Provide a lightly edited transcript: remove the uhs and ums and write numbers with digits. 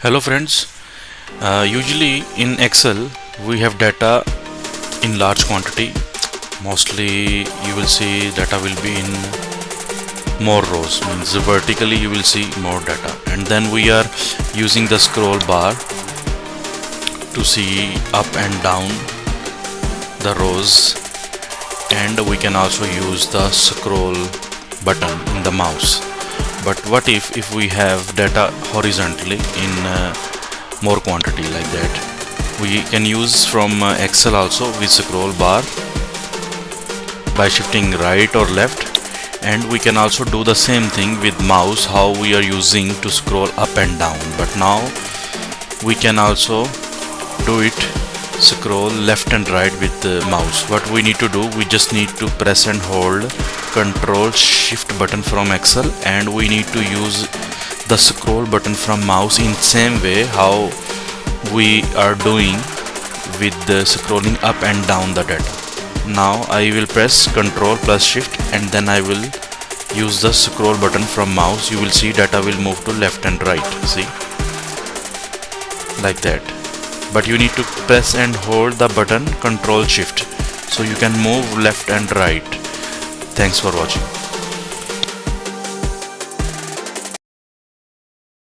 Hello friends, usually in Excel we have data in large quantity. Mostly you will see data will be in more rows, means vertically you will see more data, and then we are using the scroll bar to see up and down the rows, and we can also use the scroll button in the mouse. But what if we have data horizontally in more quantity like that? We can use from Excel also with scroll bar by shifting right or left, and we can also do the same thing with mouse, how we are using to scroll up and down. But now we can also do it scroll left and right with the mouse. What we need to do, we just need to press and hold Ctrl Shift button from Excel, and we need to use the scroll button from mouse in same way how we are doing with the scrolling up and down the data. Now I will press Ctrl plus Shift, and then I will use the scroll button from mouse. You will see data will move to left and right, see, like that. But you need to press and hold the button Ctrl Shift, so you can move left and right. Thanks for watching.